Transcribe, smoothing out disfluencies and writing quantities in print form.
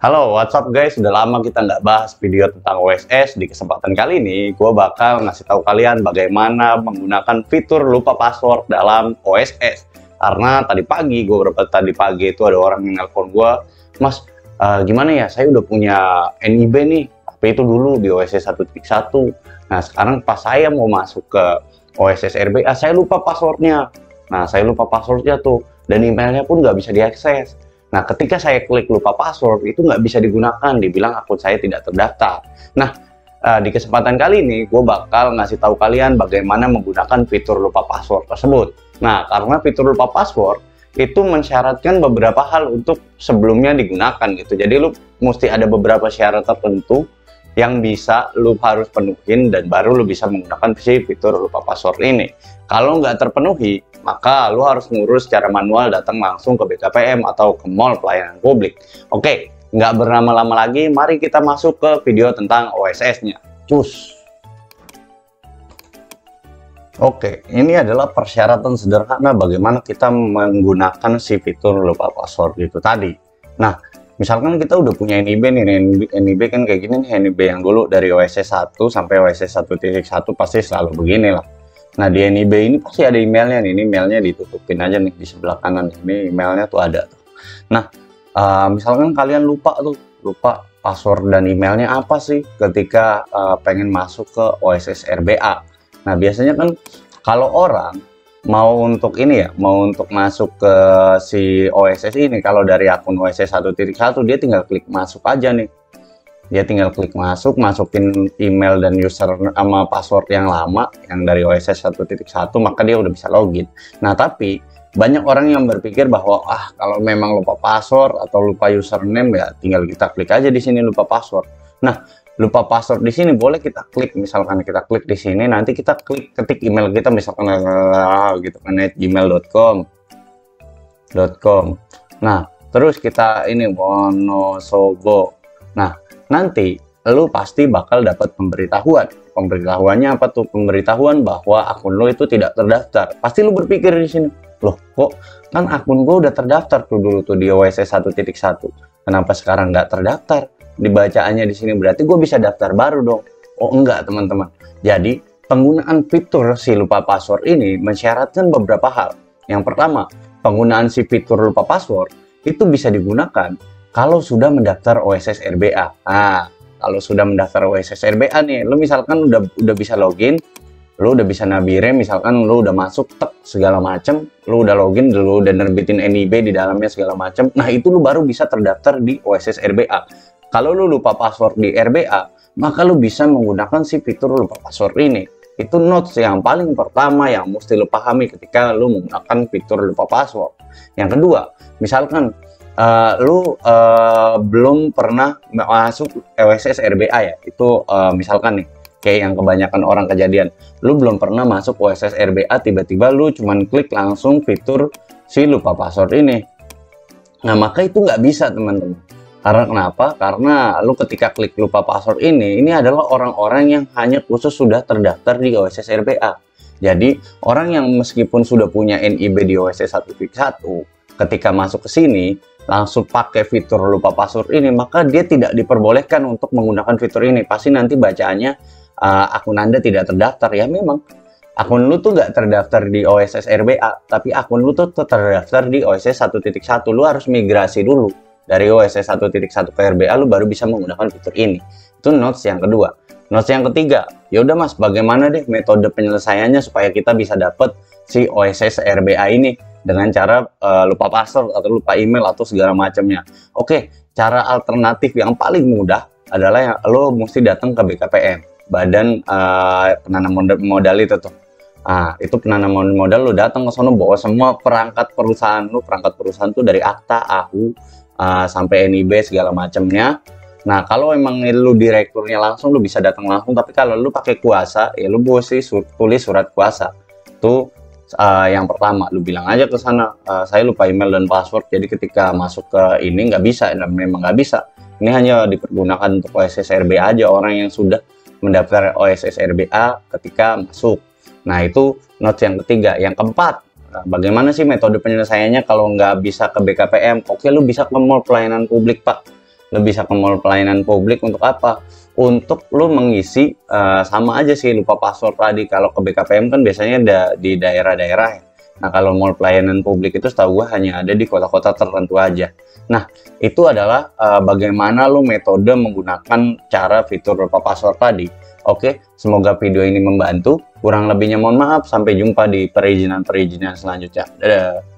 Halo, what's up guys? Sudah lama kita nggak bahas video tentang OSS. Di kesempatan kali ini, gue bakal ngasih tahu kalian bagaimana menggunakan fitur lupa password dalam OSS. Karena tadi pagi itu ada orang yang nelpon gue, Mas, gimana ya? Saya udah punya NIB nih, tapi itu dulu di OSS 1.1. Nah, sekarang pas saya mau masuk ke OSS RBA, saya lupa passwordnya. Nah, saya lupa passwordnya tuh, dan emailnya pun nggak bisa diakses. Nah, ketika saya klik lupa password, itu nggak bisa digunakan, dibilang akun saya tidak terdaftar. Nah, di kesempatan kali ini, gue bakal ngasih tahu kalian bagaimana menggunakan fitur lupa password tersebut. Nah, karena fitur lupa password, itu mensyaratkan beberapa hal untuk sebelumnya digunakan gitu. Jadi, lu mesti ada beberapa syarat tertentu yang bisa lu harus penuhin, dan baru lu bisa menggunakan si fitur lupa password ini. Kalau nggak terpenuhi, maka lu harus ngurus secara manual, datang langsung ke BKPM atau ke mall pelayanan publik. Oke, nggak berlama-lama lagi, mari kita masuk ke video tentang OSS-nya. Cus! Oke, ini adalah persyaratan sederhana bagaimana kita menggunakan si fitur lupa password itu tadi. Nah, misalkan kita udah punya NIB nih, NIB kan kayak gini nih, NIB yang dulu dari OSS 1 sampai OSS 1.1 pasti selalu begini lah. Nah, di NIB ini pasti ada emailnya nih, ini emailnya ditutupin aja nih di sebelah kanan, ini emailnya tuh ada tuh. Nah, misalkan kalian lupa password dan emailnya apa sih ketika pengen masuk ke OSS RBA. Nah, biasanya kan kalau orang mau untuk ini ya, mau untuk masuk ke si OSS ini, kalau dari akun OSS 1.1 dia tinggal klik masuk aja nih. Dia tinggal klik masuk, masukin email dan user sama password yang lama yang dari OSS 1.1, maka dia udah bisa login. Nah, tapi banyak orang yang berpikir bahwa kalau memang lupa password atau lupa username ya tinggal kita klik aja di sini lupa password. Nah, lupa password di sini boleh kita klik, misalkan kita klik di sini, nanti kita ketik email kita, misalkan gitu kan, gmail.com. Nah, terus kita ini Wonosobo. Nah, nanti lu pasti bakal dapat pemberitahuan. Pemberitahuannya apa tuh? Pemberitahuan bahwa akun lu itu tidak terdaftar. Pasti lu berpikir di sini, loh kok kan akun gua udah terdaftar tuh dulu tuh di OSS 1.1. Kenapa sekarang nggak terdaftar? Dibacaannya di sini berarti gue bisa daftar baru dong. Oh enggak, teman-teman. Jadi penggunaan fitur si lupa password ini mensyaratkan beberapa hal. Yang pertama, penggunaan si fitur lupa password itu bisa digunakan kalau sudah mendaftar OSS RBA. Nah, kalau sudah mendaftar OSS RBA nih, lu misalkan udah bisa login, lu udah bisa nabire, misalkan lu udah masuk segala macem, lu udah login, lu udah nerbitin NIB di dalamnya segala macem. Nah, itu lu baru bisa terdaftar di OSS RBA. Kalau lu lupa password di RBA, maka lu bisa menggunakan si fitur lupa password ini. Itu notes yang paling pertama yang mesti lu pahami ketika lu menggunakan fitur lupa password. Yang kedua, misalkan lu belum pernah masuk OSS RBA ya, itu misalkan nih kayak yang kebanyakan orang kejadian, lu belum pernah masuk OSS RBA, tiba-tiba lu cuman klik langsung fitur si lupa password ini. Nah, maka itu nggak bisa, teman-teman. Karena kenapa? Karena lu ketika klik lupa password ini adalah orang-orang yang hanya khusus sudah terdaftar di OSS RBA. Jadi orang yang meskipun sudah punya NIB di OSS 1.1, ketika masuk ke sini langsung pakai fitur lupa password ini, maka dia tidak diperbolehkan untuk menggunakan fitur ini. Pasti nanti bacaannya akun Anda tidak terdaftar. Ya memang akun lu tuh nggak terdaftar di OSS RBA, tapi akun lu tuh terdaftar di OSS 1.1. Lu harus migrasi dulu dari OSS 1.1 ke RBA, lu baru bisa menggunakan fitur ini. Itu notes yang kedua. Notes yang ketiga, ya udah Mas, bagaimana deh metode penyelesaiannya supaya kita bisa dapat si OSS RBA ini dengan cara lupa password atau lupa email atau segala macamnya. Oke, cara alternatif yang paling mudah adalah yang lo mesti datang ke BKPM, Badan Penanam Modal itu tuh. Nah, itu penanaman modal, lo datang ke sana bawa semua perangkat perusahaan lo. Perangkat perusahaan tuh dari akta, AHU, sampai NIB segala macamnya. Nah, kalau emang lu direkturnya langsung, lu bisa datang langsung. Tapi kalau lu pakai kuasa, ya lu mesti tulis surat kuasa. Itu yang pertama, lu bilang aja ke sana, saya lupa email dan password. Jadi ketika masuk ke ini nggak bisa, dan memang nggak bisa. Ini hanya dipergunakan untuk OSS RBA aja, orang yang sudah mendaftar OSS RBA ketika masuk. Nah, itu notes yang ketiga. Yang keempat, bagaimana sih metode penyelesaiannya kalau nggak bisa ke BKPM? Oke, lu bisa ke mall pelayanan publik, Pak. Lu bisa ke mall pelayanan publik untuk apa? Untuk lu mengisi sama aja sih lupa password tadi. Kalau ke BKPM kan biasanya ada di daerah-daerah ya. Nah, kalau mall pelayanan publik itu setahu gua hanya ada di kota-kota tertentu aja. Nah, itu adalah bagaimana lu metode menggunakan cara fitur lupa password tadi. Oke, semoga video ini membantu. Kurang lebihnya mohon maaf. Sampai jumpa di perizinan-perizinan selanjutnya. Dadah.